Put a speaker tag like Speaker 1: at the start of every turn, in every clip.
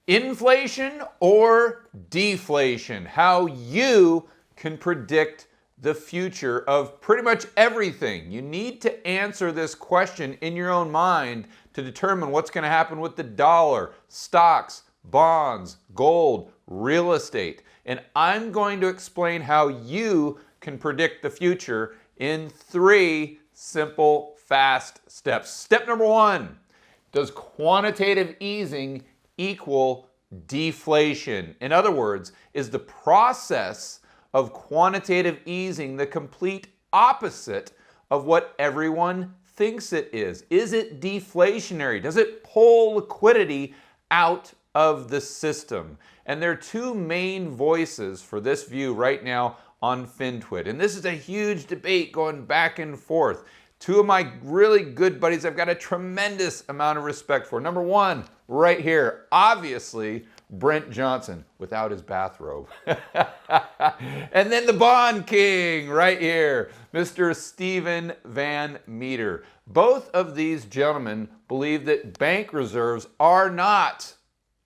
Speaker 1: Inflation or deflation? How you can predict the future of pretty much everything. You need to answer this question in your own mind to determine what's going to happen with the dollar, stocks, bonds, gold, real estate. And I'm going to explain how you can predict the future in 3 simple, fast steps. Step number 1, does quantitative easing equal deflation? In other words, is the process of quantitative easing the complete opposite of what everyone thinks it is? Is it deflationary? Does it pull liquidity out of the system? And there are 2 main voices for this view right now on FinTwit. And this is a huge debate going back and forth. 2 of my really good buddies I've got a tremendous amount of respect for. Number 1, right here, obviously, Brent Johnson, without his bathrobe. And then the bond king, right here, Mr. Stephen Van Meter. Both of these gentlemen believe that bank reserves are not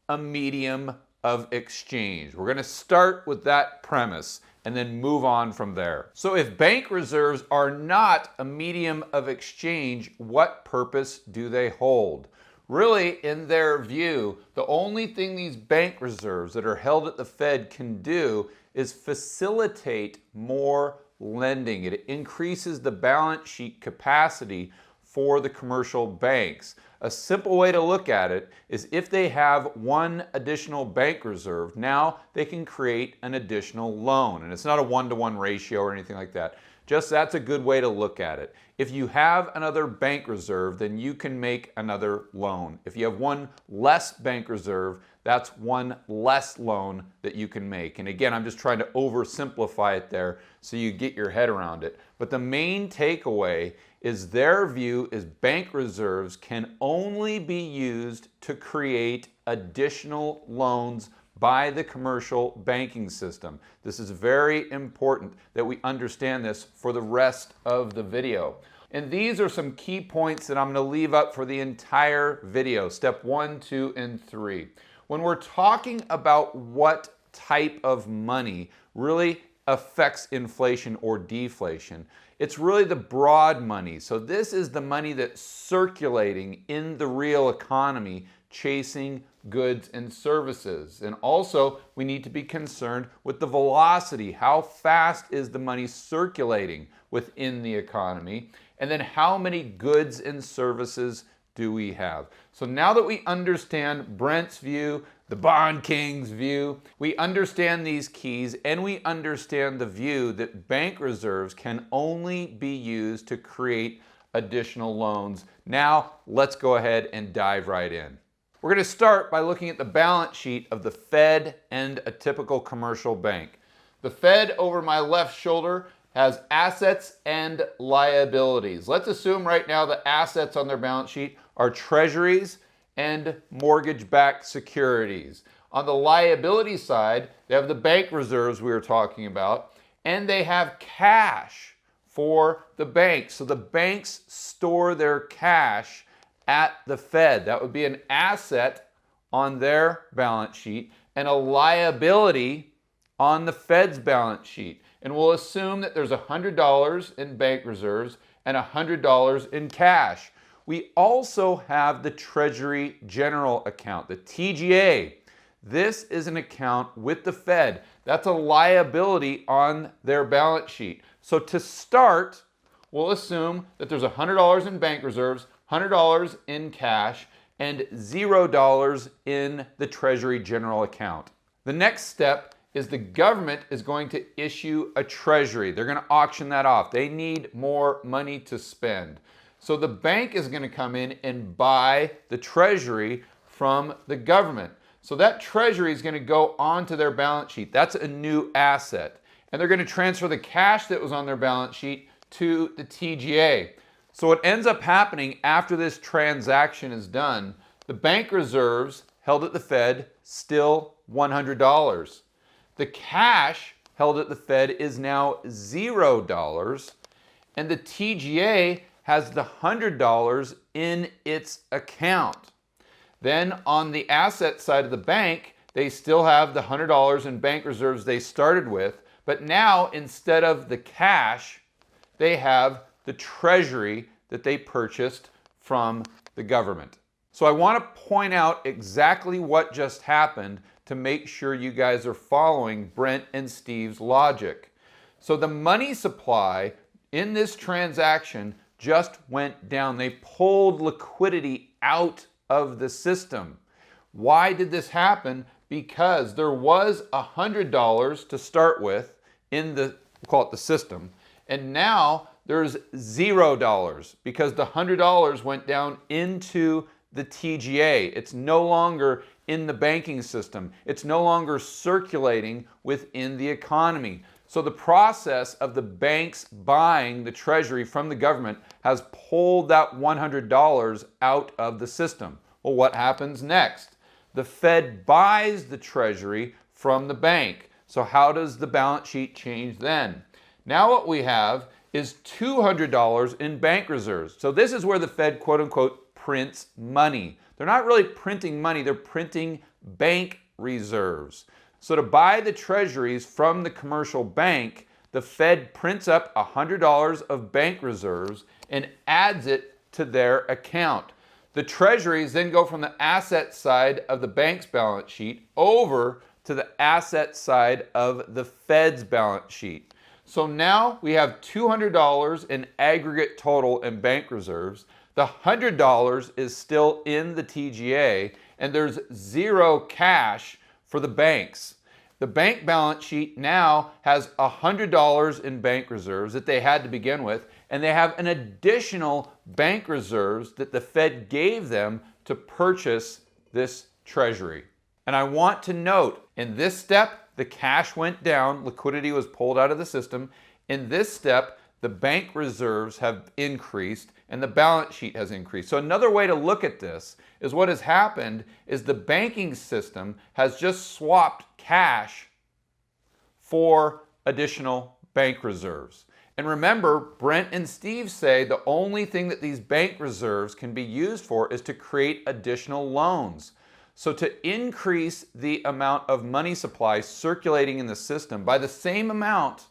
Speaker 1: a medium of exchange. We're going to start with that premise and then move on from there. So if bank reserves are not a medium of exchange, what purpose do they hold? Really, in their view, the only thing these bank reserves that are held at the Fed can do is facilitate more lending. It increases the balance sheet capacity for the commercial banks. A simple way to look at it is if they have 1 additional bank reserve, now they can create an additional loan. And it's not a 1-to-1 ratio or anything like that. Just that's a good way to look at it. If you have another bank reserve, then you can make another loan. If you have 1 less bank reserve, that's 1 less loan that you can make. And again, I'm just trying to oversimplify it there so you get your head around it. But the main takeaway is their view is bank reserves can only be used to create additional loans by the commercial banking system. This is very important that we understand this for the rest of the video. And these are some key points that I'm going to leave up for the entire video, step 1, 2, and 3. When we're talking about what type of money really affects inflation or deflation, it's really the broad money. So this is the money that's circulating in the real economy, chasing goods and services. And also, we need to be concerned with the velocity. How fast is the money circulating within the economy? And then how many goods and services do we have? So now that we understand Brent's view, the bond king's view, we understand these keys, and we understand the view that bank reserves can only be used to create additional loans. Now, let's go ahead and dive right in. We're going to start by looking at the balance sheet of the Fed and a typical commercial bank. The Fed over my left shoulder has assets and liabilities. Let's assume right now the assets on their balance sheet are treasuries and mortgage-backed securities. On the liability side, they have the bank reserves we were talking about, and they have cash for the banks. So the banks store their cash at the Fed. That would be an asset on their balance sheet and a liability on the Fed's balance sheet. And we'll assume that there's $100 in bank reserves and $100 in cash. We also have the Treasury General Account, the TGA. This is an account with the Fed. That's a liability on their balance sheet. So to start, we'll assume that there's $100 in bank reserves, $100 in cash, and $0 in the Treasury General Account. The next step is the government is going to issue a treasury. They're going to auction that off. They need more money to spend. So the bank is going to come in and buy the treasury from the government. So that treasury is going to go onto their balance sheet. That's a new asset. And they're going to transfer the cash that was on their balance sheet to the TGA. So what ends up happening after this transaction is done, the bank reserves held at the Fed still $100. The cash held at the Fed is now $0, and the TGA has the $100 in its account. Then on the asset side of the bank, they still have the $100 in bank reserves they started with, but now instead of the cash, they have the treasury that they purchased from the government. So I want to point out exactly what just happened to make sure you guys are following Brent and Steve's logic. So the money supply in this transaction just went down. They pulled liquidity out of the system. Why did this happen? Because there was $100 to start with in the, we'll call it the system, and now there's $0 because the $100 went down into the TGA. It's no longer in the banking system. It's no longer circulating within the economy. So the process of the banks buying the treasury from the government has pulled that $100 out of the system. Well, what happens next? The Fed buys the treasury from the bank. So how does the balance sheet change then? Now what we have is $200 in bank reserves. So this is where the Fed, quote unquote, prints money. They're not really printing money, they're printing bank reserves. So to buy the treasuries from the commercial bank, the Fed prints up $100 of bank reserves and adds it to their account. The treasuries then go from the asset side of the bank's balance sheet over to the asset side of the Fed's balance sheet. So now we have $200 in aggregate total in bank reserves. The $100 is still in the TGA, and there's zero cash for the banks. The bank balance sheet now has $100 in bank reserves that they had to begin with, and they have an additional bank reserves that the Fed gave them to purchase this treasury. And I want to note, in this step, the cash went down, liquidity was pulled out of the system. In this step, the bank reserves have increased and the balance sheet has increased. So another way to look at this is what has happened is the banking system has just swapped cash for additional bank reserves. And remember, Brent and Steve say the only thing that these bank reserves can be used for is to create additional loans. So to increase the amount of money supply circulating in the system by the same amount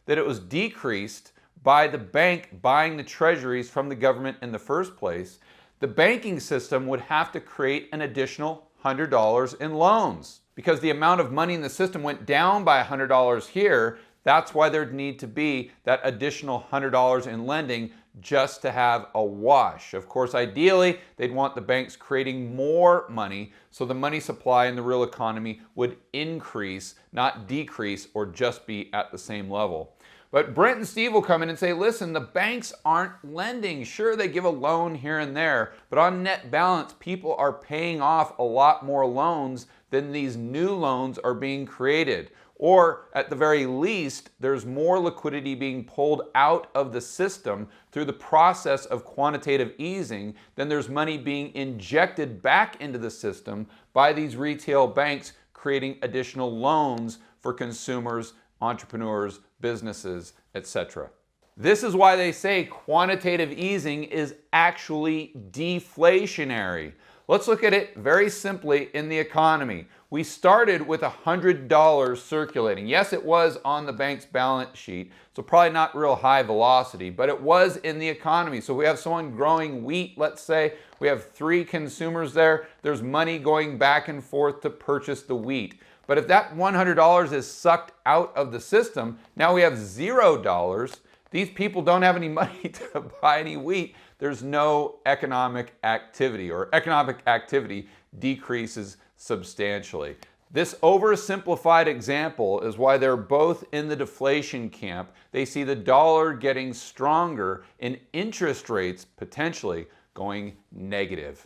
Speaker 1: that it was decreased by the bank buying the treasuries from the government in the first place, the banking system would have to create an additional $100 in loans. Because the amount of money in the system went down by $100 here, that's why there'd need to be that additional $100 in lending just to have a wash. Of course, ideally, they'd want the banks creating more money so the money supply in the real economy would increase, not decrease, or just be at the same level. But Brent and Steve will come in and say, listen, the banks aren't lending. Sure, they give a loan here and there, but on net balance, people are paying off a lot more loans than these new loans are being created. Or at the very least, there's more liquidity being pulled out of the system through the process of quantitative easing than there's money being injected back into the system by these retail banks creating additional loans for consumers, entrepreneurs, businesses, etc. This is why they say quantitative easing is actually deflationary. Let's look at it very simply in the economy. We started with $100 circulating. Yes, it was on the bank's balance sheet, so probably not real high velocity, but it was in the economy. So we have someone growing wheat, let's say. We have 3 consumers there. There's money going back and forth to purchase the wheat. But if that $100 is sucked out of the system, now we have $0. These people don't have any money to buy any wheat. There's no economic activity, or economic activity decreases substantially. This oversimplified example is why they're both in the deflation camp. They see the dollar getting stronger and interest rates potentially going negative.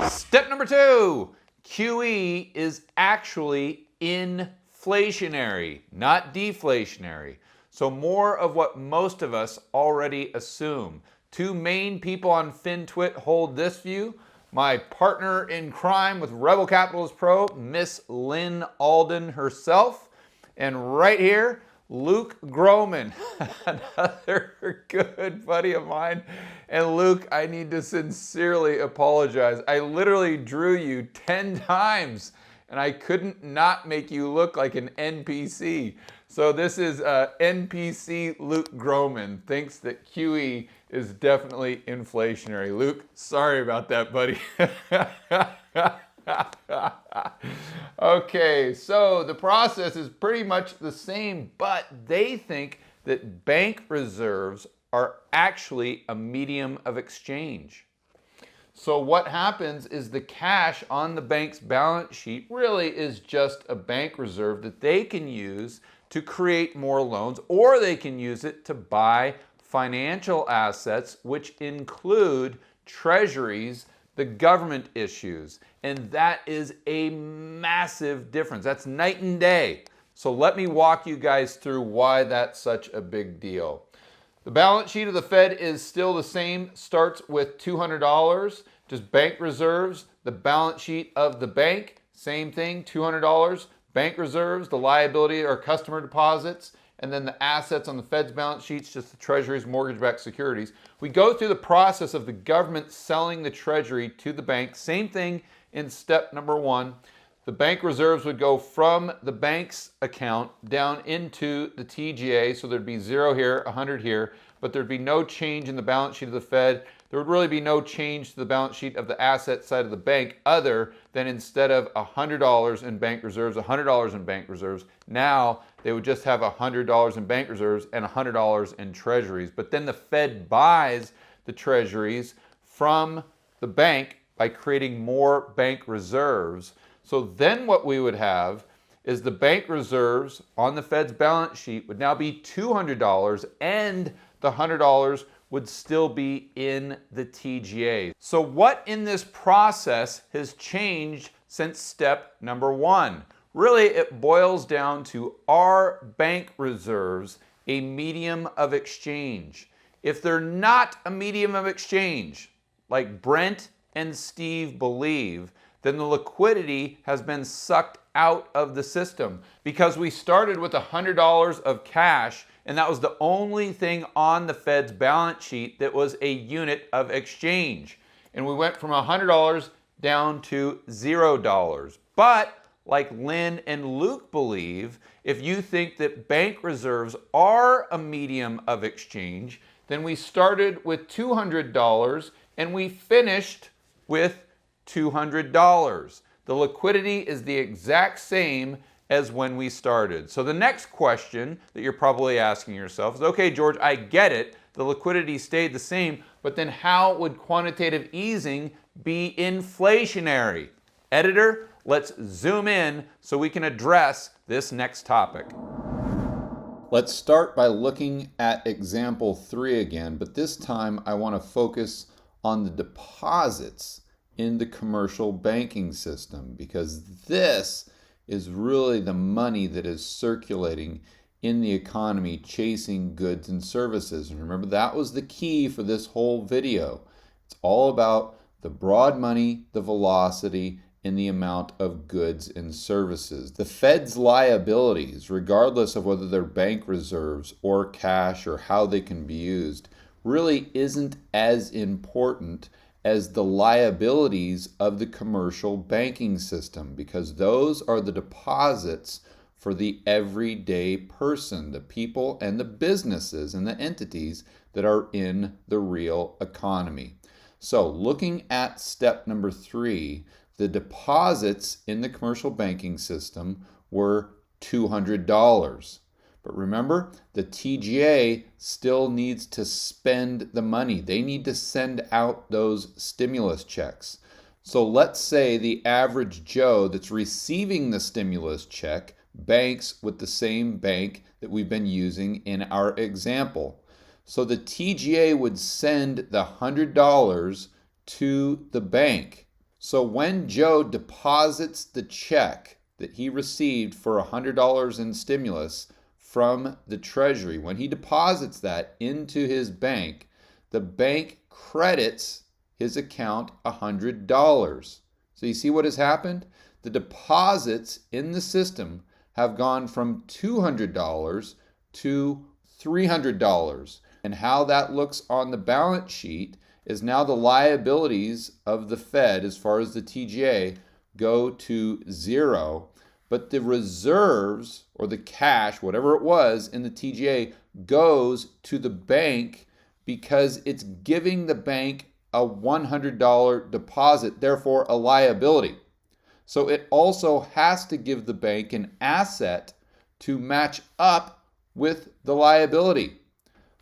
Speaker 1: Step number 2, QE is actually inflationary, not deflationary. So more of what most of us already assume. 2 main people on FinTwit hold this view. My partner in crime with Rebel Capitalist Pro, Miss Lynn Alden herself. And right here, Luke Gromen, another good buddy of mine. And Luke, I need to sincerely apologize. I literally drew you 10 times and I couldn't not make you look like an NPC. So this is NPC Luke Gromen thinks that QE is definitely inflationary. Luke, sorry about that, buddy. Okay, so the process is pretty much the same, but they think that bank reserves are actually a medium of exchange. So what happens is the cash on the bank's balance sheet really is just a bank reserve that they can use to create more loans, or they can use it to buy financial assets, which include treasuries the government issues. And that is a massive difference. That's night and day. So let me walk you guys through why that's such a big deal. The balance sheet of the Fed is still the same, starts with $200, just bank reserves. The balance sheet of the bank, same thing, $200. Bank reserves, the liability or customer deposits, and then the assets on the Fed's balance sheets, just the treasuries, mortgage-backed securities. We go through the process of the government selling the treasury to the bank. Same thing in step number one. The bank reserves would go from the bank's account down into the TGA, so there'd be 0 here, 100 here, but there'd be no change in the balance sheet of the Fed. There would really be no change to the balance sheet of the asset side of the bank other than instead of $100 in bank reserves, $100 in bank reserves, now they would just have $100 in bank reserves and $100 in treasuries. But then the Fed buys the treasuries from the bank by creating more bank reserves. So then what we would have is the bank reserves on the Fed's balance sheet would now be $200 and the $100 would still be in the TGA. So what in this process has changed since step number one? Really, it boils down to, are bank reserves a medium of exchange? If they're not a medium of exchange, like Brent and Steve believe, then the liquidity has been sucked out of the system, because we started with $100 of cash and that was the only thing on the Fed's balance sheet that was a unit of exchange. And we went from $100 down to $0. But like Lynn and Luke believe, if you think that bank reserves are a medium of exchange, then we started with $200 and we finished with $200. The liquidity is the exact same as when we started. So the next question that you're probably asking yourself is, okay, George, I get it. The liquidity stayed the same, but then how would quantitative easing be inflationary? Editor, let's zoom in so we can address this next topic. Let's start by looking at example 3 again, but this time I want to focus on the deposits in the commercial banking system, because this is really the money that is circulating in the economy chasing goods and services. And remember, that was the key for this whole video. It's all about the broad money, the velocity, and the amount of goods and services. The Fed's liabilities, regardless of whether they're bank reserves or cash or how they can be used, really isn't as important as the liabilities of the commercial banking system, because those are the deposits for the everyday person, the people and the businesses and the entities that are in the real economy. So looking at step number 3, the deposits in the commercial banking system were $200. But remember, the TGA still needs to spend the money. They need to send out those stimulus checks. So let's say the average Joe that's receiving the stimulus check banks with the same bank that we've been using in our example. So the TGA would send the $100 to the bank. So when Joe deposits the check that he received for $100 in stimulus from the Treasury, when he deposits that into his bank, the bank credits his account $100. So you see what has happened? The deposits in the system have gone from $200 to $300. And how that looks on the balance sheet is now the liabilities of the Fed, as far as the TGA, go to zero, but the reserves, or the cash, whatever it was in the TGA, goes to the bank because it's giving the bank a $100 deposit, therefore a liability. So it also has to give the bank an asset to match up with the liability.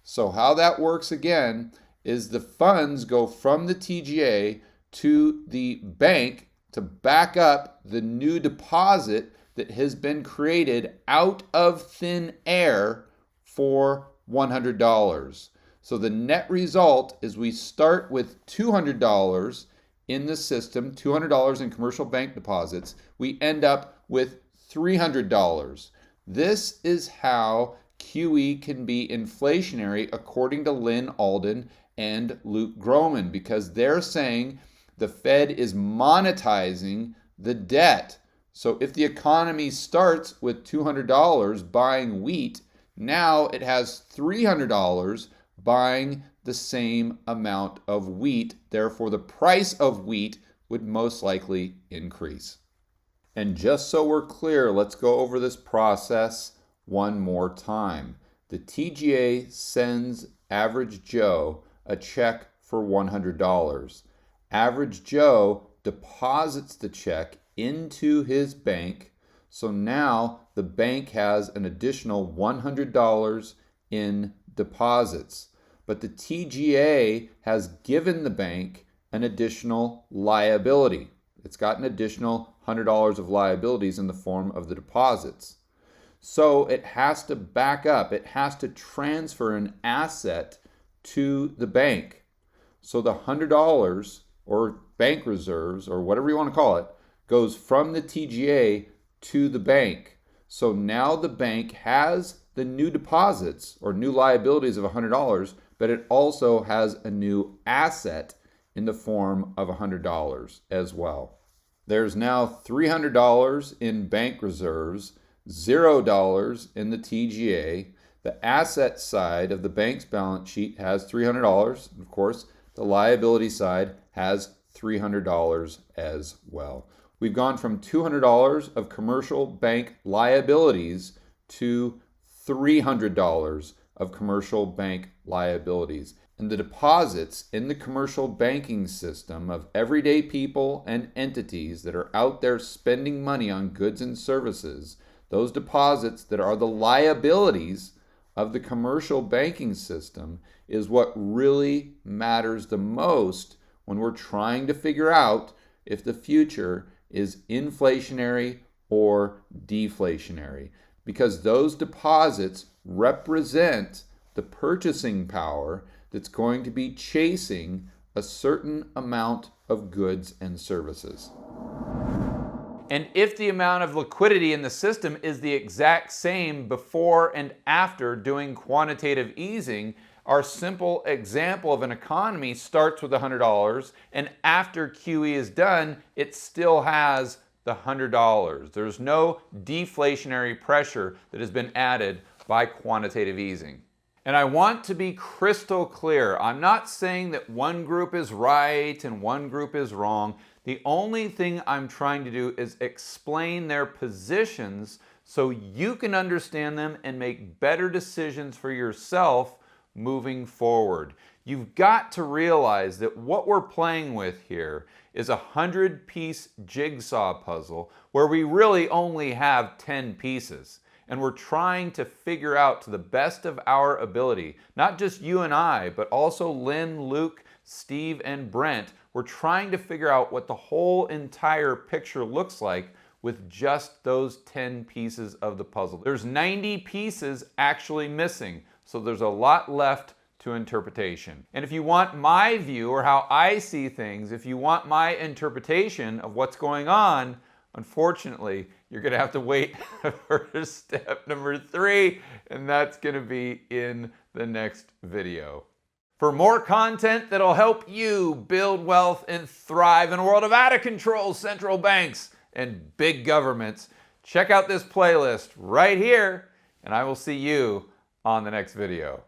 Speaker 1: So how that works again is the funds go from the TGA to the bank to back up the new deposit that has been created out of thin air for $100. So the net result is we start with $200 in the system, $200 in commercial bank deposits. We end up with $300. This is how QE can be inflationary according to Lyn Alden and Luke Gromen, because they're saying the Fed is monetizing the debt. So if the economy starts with $200 buying wheat, now it has $300 buying the same amount of wheat. Therefore, the price of wheat would most likely increase. And just so we're clear, let's go over this process one more time. The TGA sends Average Joe a check for $100. Average Joe deposits the check into his bank, so now the bank has an additional $100 in deposits. But the TGA has given the bank an additional liability. It's got an additional $100 of liabilities in the form of the deposits. So it has to back up. It has to transfer an asset to the bank. So the $100 or bank reserves, or whatever you want to call it, goes from the TGA to the bank. So now the bank has the new deposits or new liabilities of $100, but it also has a new asset in the form of $100 as well. There's now $300 in bank reserves, $0 in the TGA. The asset side of the bank's balance sheet has $300. Of course, the liability side has $300 as well. We've gone from $200 of commercial bank liabilities to $300 of commercial bank liabilities. And the deposits in the commercial banking system of everyday people and entities that are out there spending money on goods and services, those deposits that are the liabilities of the commercial banking system, is what really matters the most when we're trying to figure out if the future is inflationary or deflationary, because those deposits represent the purchasing power that's going to be chasing a certain amount of goods and services. And if the amount of liquidity in the system is the exact same before and after doing quantitative easing, our simple example of an economy starts with $100, and after QE is done, it still has the $100. There's no deflationary pressure that has been added by quantitative easing. And I want to be crystal clear. I'm not saying that one group is right and one group is wrong. The only thing I'm trying to do is explain their positions so you can understand them and make better decisions for yourself moving forward. You've got to realize that what we're playing with here is a 100-piece jigsaw puzzle where we really only have 10 pieces. And we're trying to figure out to the best of our ability, not just you and I, but also Lyn, Luke, Steve, and Brent. We're trying to figure out what the whole entire picture looks like with just those 10 pieces of the puzzle. There's 90 pieces actually missing, so there's a lot left to interpretation. And if you want my view or how I see things, if you want my interpretation of what's going on, unfortunately, you're going to have to wait for step number 3, and that's going to be in the next video. For more content that'll help you build wealth and thrive in a world of out-of-control central banks and big governments, check out this playlist right here, and I will see you on the next video.